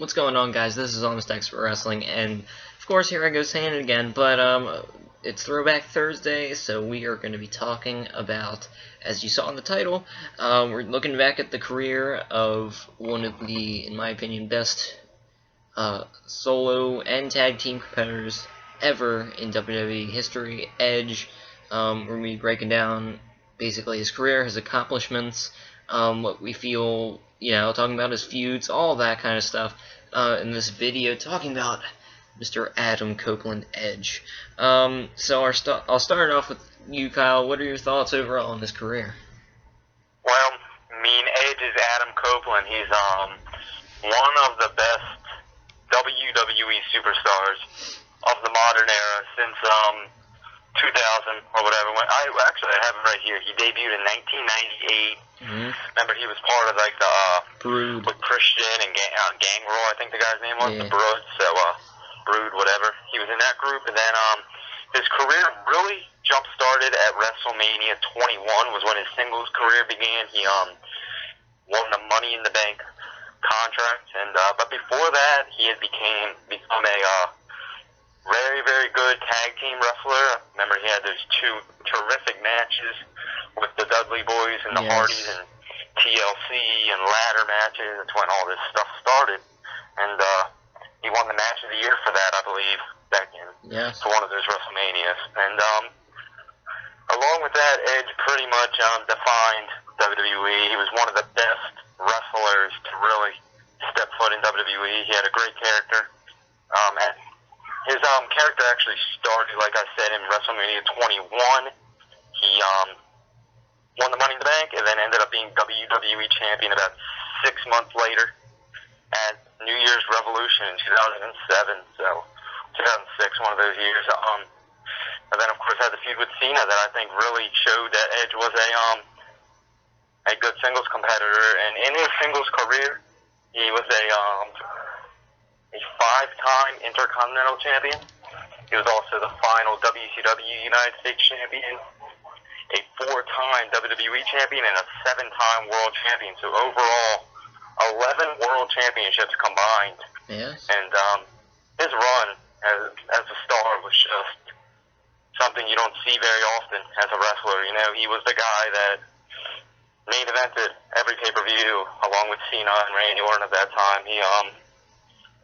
What's going on, guys? This is Honest Expert Wrestling, and of course here I go saying it again, but it's Throwback Thursday, so we are going to be talking about, as you saw in the title, we're looking back at the career of one of the, in my opinion, best solo and tag team competitors ever in WWE history, Edge. We're going to be breaking down basically his career, his accomplishments, what we feel, talking about his feuds, all that kind of stuff in this video, talking about Mr. Adam Copeland Edge. So I'll start off with you, Kyle. What are your thoughts overall on his career? Well, Edge is Adam Copeland. He's one of the best WWE superstars of the modern era since 2000 or whatever. I have it right here. He debuted in 1998. Remember, he was part of like the Brood with Christian and Gangrel, I think the guy's name was, yeah. the Brood. So Brood, whatever. He was in that group, and then his career really jump started at WrestleMania 21 was when his singles career began. He won the Money in the Bank contract, and but before that, he had become a very, very good tag team wrestler. Remember, he had those two terrific matches with the Dudley Boys and the Hardys and TLC and ladder matches. That's when all this stuff started. And he won the match of the year for that, I believe, back in for one of those WrestleManias. And along with that, Edge pretty much defined WWE. He was one of the best wrestlers to really step foot in WWE. He had a great character. And his character actually started, like I said, in WrestleMania 21. He won the Money in the Bank and then ended up being WWE champion about 6 months later at New Year's Revolution in 2007. So 2006, one of those years. And then, of course, had the feud with Cena that I think really showed that Edge was a good singles competitor. And in his singles career, he was a 5-time Intercontinental Champion. He was also the final WCW United States Champion, a 4-time WWE Champion, and a 7-time World Champion. So overall, 11 World Championships combined. Yes. And his run as a star was just something you don't see very often as a wrestler. He was the guy that main evented every pay-per-view along with Cena and Randy Orton at that time. He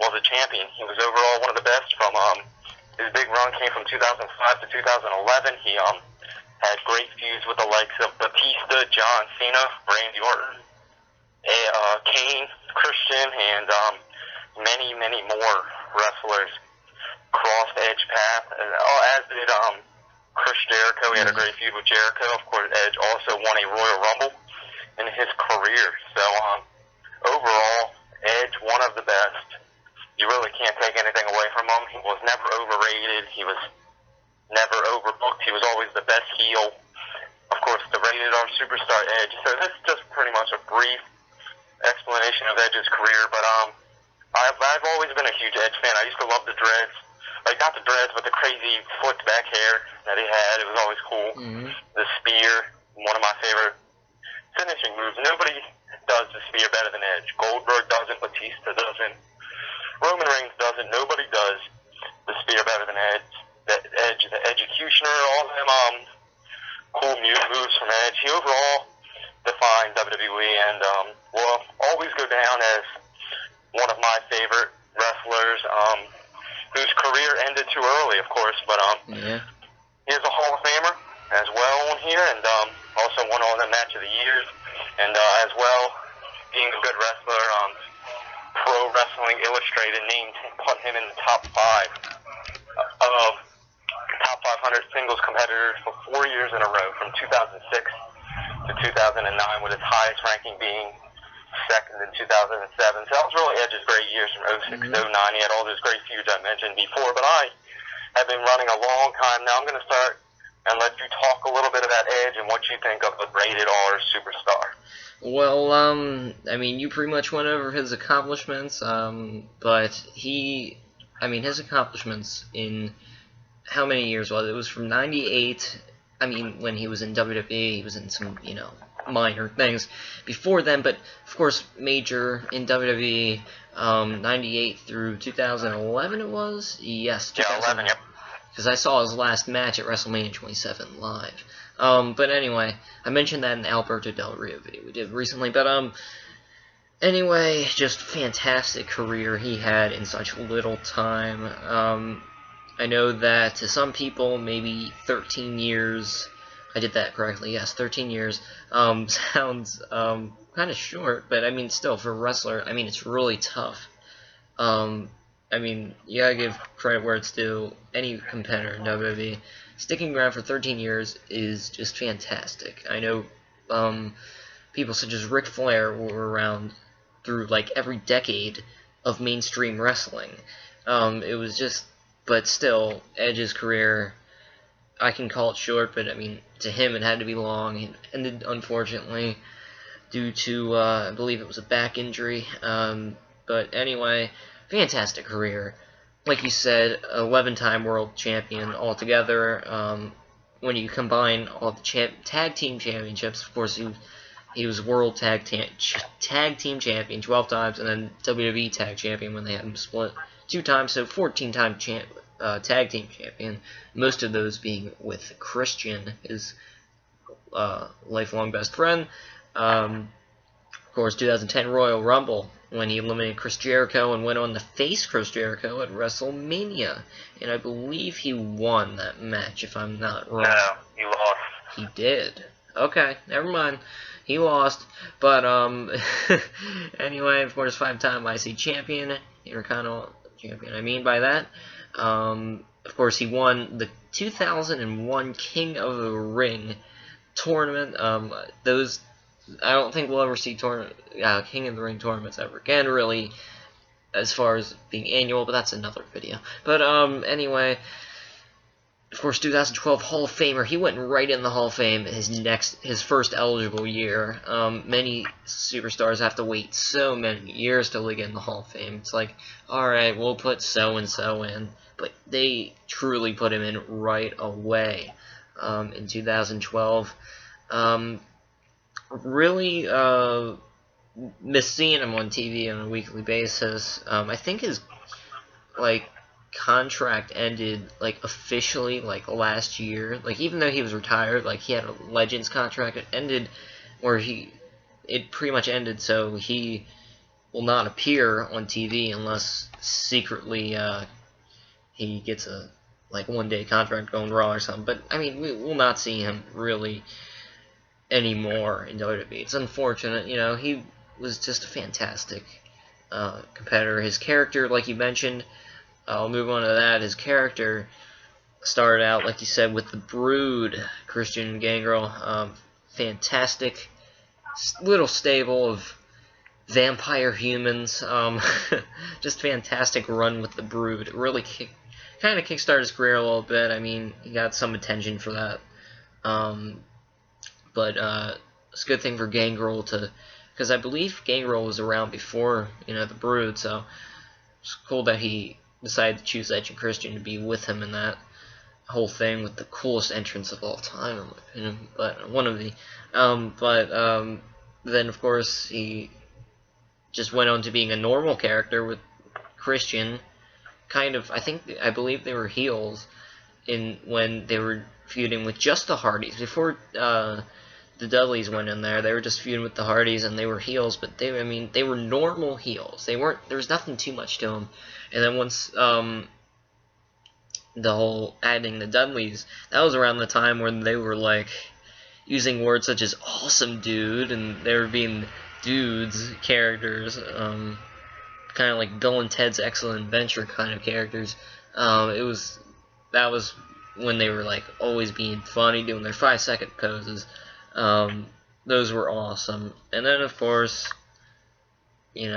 was a champion. He was overall one of the best from his big run came from 2005 to 2011. He had great feuds with the likes of Batista, John Cena, Randy Orton, Kane, Christian, and many, many more wrestlers crossed Edge path, as did Chris Jericho. He had a great feud with Jericho. Of course, Edge also won a Royal Rumble in his career. So overall, Edge, one of the best. You really can't take anything away from him. He was never overrated. He was never overbooked. He was always the best heel. Of course, the rated R superstar Edge. So this is just pretty much a brief explanation of Edge's career. But I've always been a huge Edge fan. I used to love the dreads. Like, not the dreads, but the crazy flipped back hair that he had. It was always cool. The spear, one of my favorite finishing moves. Nobody does the spear better than Edge. Goldberg doesn't. Batista doesn't. Roman Reigns doesn't. Nobody does the spear better than Edge. The Edgecutioner, all of them cool moves from Edge. He overall defined WWE and will always go down as one of my favorite wrestlers, whose career ended too early, of course. But he is a Hall of Famer as well on here, and also won all the Match of the Years, and as well being a good wrestler. Pro Wrestling Illustrated put him in the top 5 of top 500 singles competitors for 4 years in a row, from 2006 to 2009, with his highest ranking being second in 2007. So that was really Edge's great years from 06 to 09. He had all those great feuds I mentioned before, but I have been running a long time now. I'm going to start and let you talk a little bit about Edge and what you think of the rated R superstar. Well, I mean, you pretty much went over his accomplishments, but his accomplishments in how many years was it? It was from 98 I mean, when he was in WWE, he was in some, minor things before then, but of course, major in WWE, 98 through 2011 it was? Yes, Yeah, 11, yep. because I saw his last match at WrestleMania 27 live. But anyway, I mentioned that in the Alberto Del Rio video we did recently, but anyway, just fantastic career he had in such little time. I know that to some people, maybe 13 years, I did that correctly, yes, 13 years, sounds kind of short, but I mean, still, for a wrestler, I mean, it's really tough. I mean, you gotta give credit where it's due. Any competitor in WWE, sticking around for 13 years is just fantastic. I know people such as Ric Flair were around through like every decade of mainstream wrestling. It was just, but still, Edge's career, I can call it short, but I mean, to him it had to be long. It ended, unfortunately, due to, I believe it was a back injury. But anyway, fantastic career. Like you said, 11-time world champion altogether. When you combine all the tag team championships, of course, he was world tag team champion 12 times, and then WWE tag champion when they had him split 2 times, so 14-time tag team champion. Most of those being with Christian, his lifelong best friend. Of course, 2010 Royal Rumble, when he eliminated Chris Jericho and went on to face Chris Jericho at WrestleMania. And I believe he won that match, if I'm not wrong. No, he lost. He did. Okay, never mind. He lost. But, anyway, of course, 5-time IC champion, Intercontinental champion, I mean by that. Of course, he won the 2001 King of the Ring tournament. I don't think we'll ever see King of the Ring tournaments ever again, really, as far as being annual, but that's another video. But, anyway, of course, 2012 Hall of Famer, he went right in the Hall of Fame his first eligible year. Many superstars have to wait so many years till they get in the Hall of Fame. It's like, alright, we'll put so-and-so in, but they truly put him in right away, in 2012. Really miss seeing him on TV on a weekly basis. I think his contract ended officially last year. Even though he was retired, he had a Legends contract. It ended where it pretty much ended, so he will not appear on TV unless secretly he gets a one-day contract going Raw or something. But I mean, we will not see him really anymore in WWE. It's unfortunate, he was just a fantastic competitor. His character, like you mentioned, I'll move on to that. His character started out, like you said, with the Brood, Christian Gangrel. Fantastic little stable of vampire humans. Just fantastic run with the Brood. It really kind of kickstarted his career a little bit. I mean, he got some attention for that. But it's a good thing for Gangrel because I believe Gangrel was around before, the Brood, so it's cool that he decided to choose Edge and Christian to be with him in that whole thing with the coolest entrance of all time, in my opinion, but one of the, then of course he just went on to being a normal character with Christian, I believe they were heels when they were feuding with just the Hardys, before, the Dudleys went in there. They were just feuding with the Hardys, and they were heels, but they were normal heels. There was nothing too much to them. And then once, the whole adding the Dudleys, that was around the time when they were, using words such as awesome dude, and they were being dudes characters, kind of like Bill and Ted's Excellent Adventure kind of characters. That was when they were, always being funny, doing their 5-second poses. Those were awesome. And then, of course, he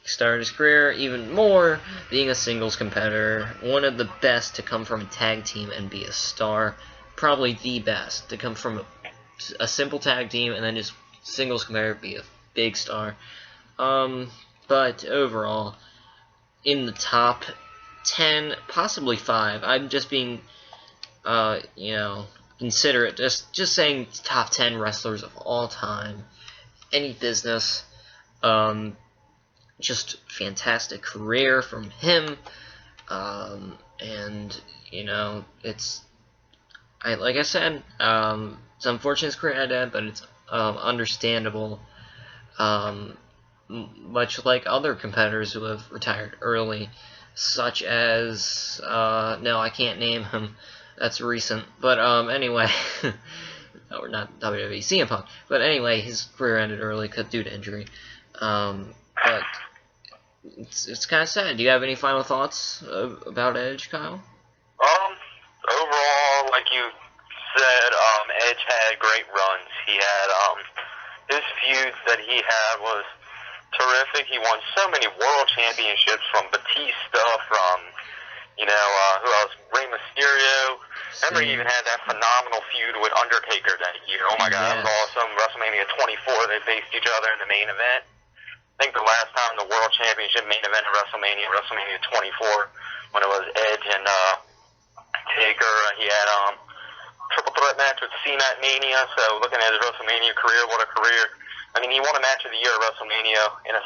started his career even more being a singles competitor. One of the best to come from a tag team and be a star. Probably the best to come from a simple tag team and then just singles competitor, be a big star. But overall, in the top 10, possibly 5, I'm just being, consider it just saying top 10 wrestlers of all time, any business. Just fantastic career from him, and it's like I said, it's unfortunate his career ended, but it's understandable. Much like other competitors who have retired early, such as no, I can't name him. That's recent, but anyway, or not WWE, CM Punk. But anyway, his career ended early due to injury. But it's kind of sad. Do you have any final thoughts about Edge, Kyle? Overall, like you said, Edge had great runs. He had his feuds that he had was terrific. He won so many world championships from Batista, from who else? Rey Mysterio. Remember, he even had that phenomenal feud with Undertaker that year. Oh my God, that was awesome. WrestleMania 24, they faced each other in the main event. I think the last time the World Championship main event of WrestleMania 24, when it was Edge and Taker. He had triple threat match with Cena at Mania. So looking at his WrestleMania career, what a career! I mean, he won a match of the year at WrestleMania in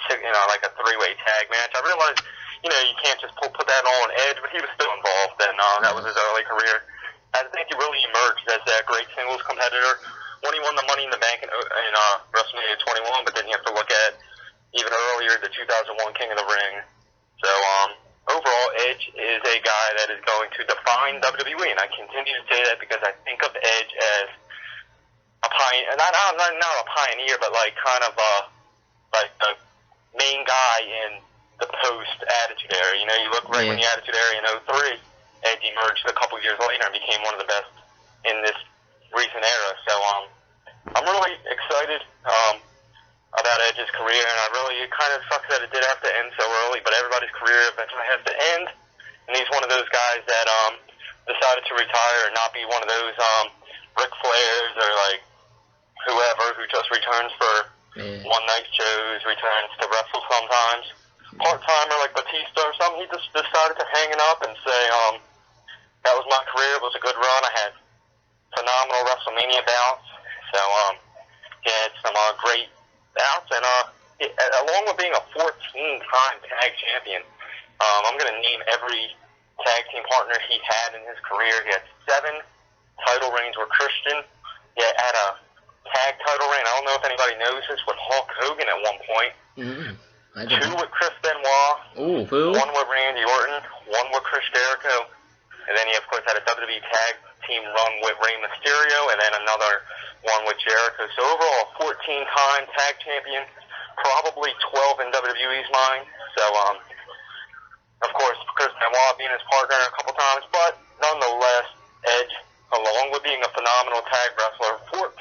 like a three-way tag match. I realized, you can't just put that on Edge, but he was still involved, and that was his early career. I think he really emerged as that great singles competitor when he won the Money in the Bank in WrestleMania 21. But then you have to look at even earlier, the 2001 King of the Ring. So, overall, Edge is a guy that is going to define WWE, and I continue to say that because I think of Edge as a pioneer, not a pioneer, but like kind of like the main guy in the post-Attitude Era. You look right when the Attitude Era in 03, Edge emerged a couple years later and became one of the best in this recent era. So, I'm really excited about Edge's career, and it kind of sucks that it did have to end so early, but everybody's career eventually has to end, and he's one of those guys that decided to retire and not be one of those Ric Flairs or like whoever who just returns for one-night shows, returns to wrestle sometimes, part-timer like Batista or something. He just decided to hang it up and say, that was my career, it was a good run, I had phenomenal WrestleMania bouts, so he had some great bouts, and along with being a 14-time tag champion, I'm going to name every tag team partner he had in his career. He had 7 title reigns with Christian. He had a tag title reign, I don't know if anybody knows this, with Hulk Hogan at one point. 2 with Chris Benoit. Ooh, who? 1 with Randy Orton. 1 with Chris Jericho. And then he, of course, had a WWE tag team run with Rey Mysterio, and then another one with Jericho. So overall, 14-time tag champion, probably 12 in WWE's mind. So, of course, Chris Benoit being his partner a couple times, but nonetheless, Edge, along with being a phenomenal tag wrestler, 14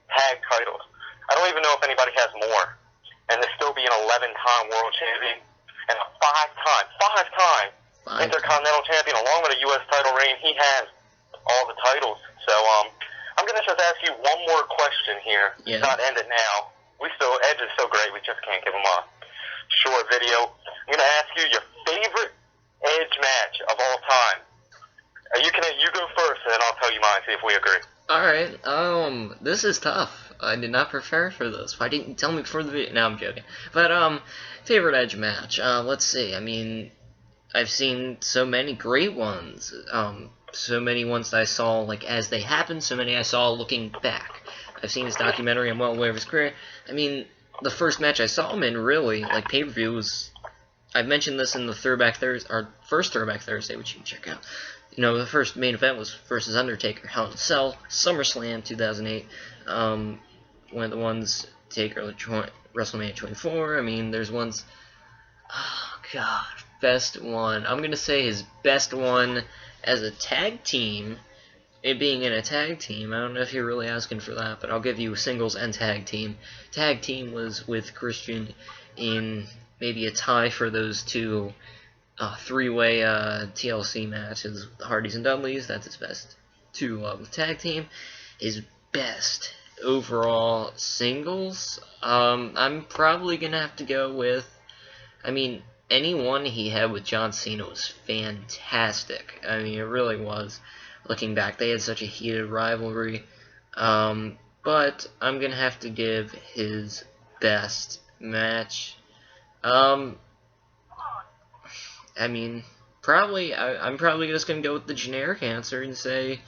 tag titles. I don't even know if anybody has more. And to still be an 11-time world champion and a 5-time Intercontinental champion, along with a U.S. title reign. He has all the titles. So, I'm going to just ask you one more question here. Yeah. Not end it now. Edge is so great, we just can't give him a short video. I'm going to ask you your favorite Edge match of all time. You go first, and then I'll tell you mine, see if we agree. Alright, this is tough. I did not prepare for this. Why didn't you tell me before the video? No, I'm joking. But, favorite Edge match. Let's see. I mean, I've seen so many great ones. So many ones that I saw, like, as they happened, so many I saw looking back. I've seen his documentary, I'm well aware of his career. I mean, the first match I saw him in, really, like, pay-per-view was... I've mentioned this in the first Throwback Thursday, which you can check out. The first main event was versus Undertaker, Hell in a Cell, SummerSlam 2008. One of the ones, Taker, WrestleMania 24. I mean, there's ones... Oh, God. Best one. I'm going to say his best one as a tag team, it being in a tag team. I don't know if you're really asking for that, but I'll give you singles and tag team. Tag team was with Christian in maybe a tie for those 2 3-way TLC matches, the Hardys and Dudleys. That's his best 2 with tag team. His best overall singles, I'm probably going to have to go with, any one he had with John Cena was fantastic. I mean, it really was. looking back. They had such a heated rivalry. But I'm going to have to give his best match. I mean, I'm probably just going to go with the generic answer and say,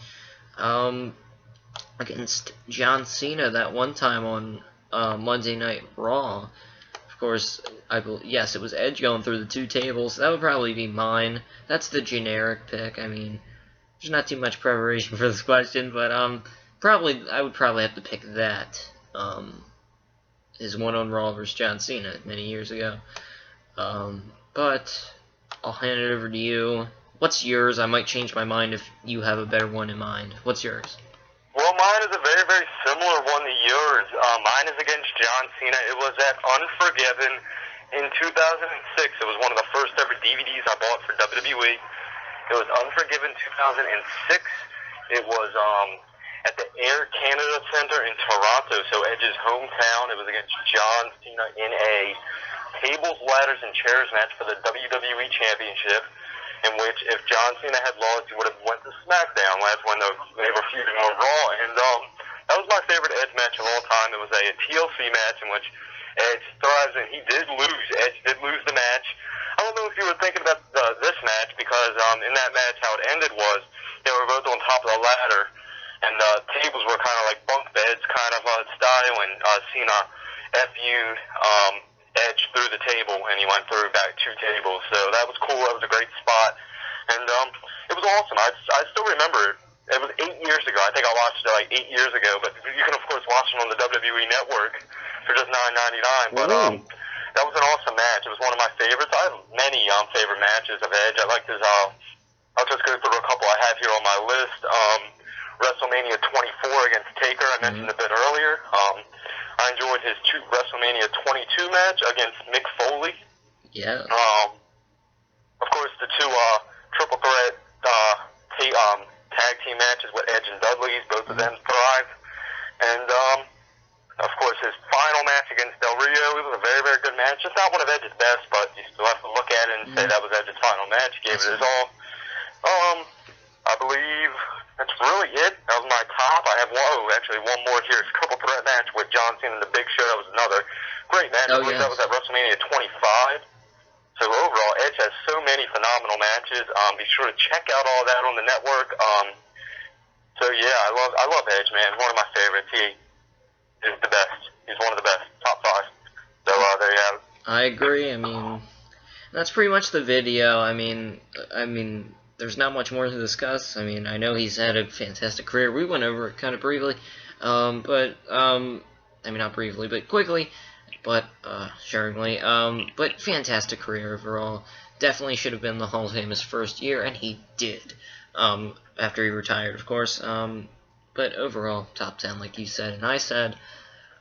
against John Cena that one time on Monday Night Raw. Of course, yes, it was Edge going through the two tables. That would probably be mine. That's the generic pick. I mean, there's not too much preparation for this question, but I would probably have to pick that. His one on Raw versus John Cena many years ago. But I'll hand it over to you. What's yours? I might change my mind if you have a better one in mind. What's yours? Well, mine is a very, very similar one to yours. Mine is against John Cena. It was at Unforgiven in 2006. It was one of the first ever DVDs I bought for WWE. It was Unforgiven 2006. It was at the Air Canada Center in Toronto, so Edge's hometown. It was against John Cena in a tables, ladders, and chairs match for the WWE Championship, in which if John Cena had lost, he would have went to SmackDown. That's when they were feuding on Raw, and that was my favorite Edge match of all time. It was a TLC match in which Edge thrives, and he did lose. Edge did lose the match. I don't know if you were thinking about this match, because in that match, how it ended was they were both on top of the ladder, and the tables were kind of like bunk beds kind of style, and Cena FU'd Edge through the table, and he went through back two tables. So that was cool. That was a great spot, and it was awesome. I still remember it. It was 8 years ago. I think I watched it like 8 years ago, but you can of course watch it on the WWE Network for just $9.99. But that was an awesome match. It was one of my favorites. I have many favorite matches of Edge. I liked his. I'll just go through a couple I have here on my list. WrestleMania 24 against Taker. I mentioned a bit earlier. I enjoyed his WrestleMania 22 match against Mick Foley. Yeah. Of course, the two triple threat tag team matches with Edge and Dudley. Both of them thrived. And, of course, his final match against Del Rio. It was a very, very good match. Just not one of Edge's best, but you still have to look at it and say that was Edge's final match. He gave it his all. I believe that's really it. That was my top. I have one more here. It's a triple threat match with John Cena and the Big Show. That was another great match. I believe that was at WrestleMania 25. So overall, Edge has so many phenomenal matches. Be sure to check out all that on the network. So yeah, I love Edge, man. One of my favorites. He is the best. He's one of the best. Top 5. So there you have it. I agree. I mean, that's pretty much the video. I mean, there's not much more to discuss. I mean, I know he's had a fantastic career. We went over it kind of briefly, but I mean, not briefly, but quickly, but sharingly. But fantastic career overall. Definitely should have been the Hall of Fame his first year, and he did. After he retired, of course. But overall, top 10, like you said, and I said.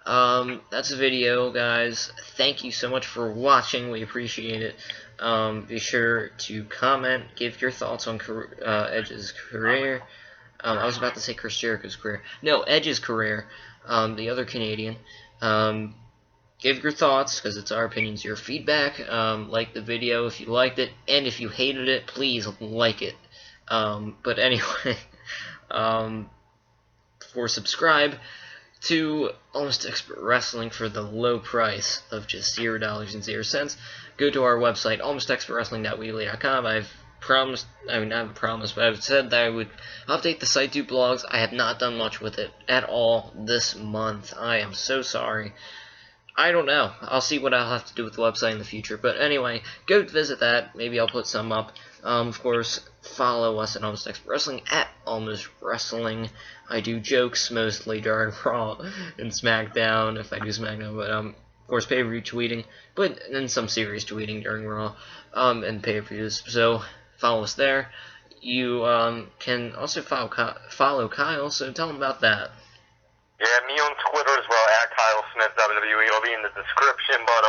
That's the video, guys. Thank you so much for watching. We appreciate it. Be sure to comment, give your thoughts on Edge's career. I was about to say Chris Jericho's career. No, Edge's career. The other Canadian. Give your thoughts, because it's our opinions, your feedback. Like the video if you liked it, and if you hated it, please like it. But anyway, subscribe to Almost Expert Wrestling for the low price of just $0.00. Go to our website, almostexpertwrestling.weebly.com. I've said that I would update the site, do blogs. I have not done much with it at all this month. I am so sorry. I don't know. I'll see what I'll have to do with the website in the future. But anyway, go visit that. Maybe I'll put some up. Of course, follow us at Almost Expert Wrestling, at Almost Wrestling. I do jokes mostly during Raw and SmackDown, if I do SmackDown. But, of course, pay-per-view tweeting. But then some serious tweeting during Raw and pay-per-views. So, follow us there. You can also follow Kyle, so tell him about that. Yeah, me on Twitter as well, at Kyle Smith WWE. It'll be in the description, but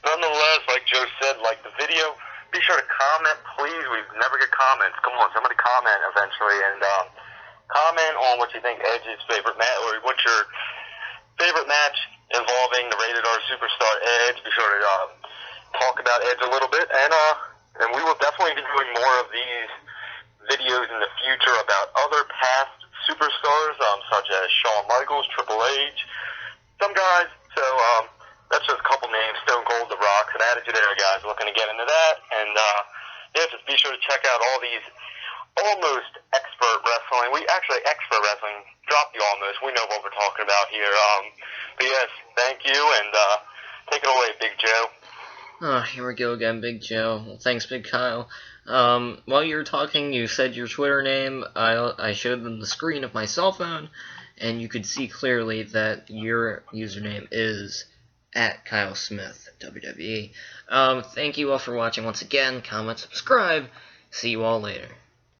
nonetheless, like Joe said, like the video, be sure to comment, please. We never get comments. Come on, somebody comment eventually, and comment on what you think Edge's favorite match, or what's your favorite match involving the Rated R Superstar Edge. Be sure to talk about Edge a little bit, and we will definitely be doing more of these videos in the future about other past superstars, such as Shawn Michaels, Triple H, some guys. So that's just a couple names: Stone Cold, The Rock, and Attitude Era guys. Looking to get into that, and yeah, just be sure to check out all these almost expert wrestling. We actually expert wrestling. Drop the almost. We know what we're talking about here. But yes, thank you, and take it away, Big Joe. Oh, here we go again, Big Joe. Well, thanks, Big Kyle. While you were talking, you said your Twitter name. I showed them the screen of my cell phone, and you could see clearly that your username is at Kyle Smith, WWE. Thank you all for watching once again. Comment, subscribe. See you all later.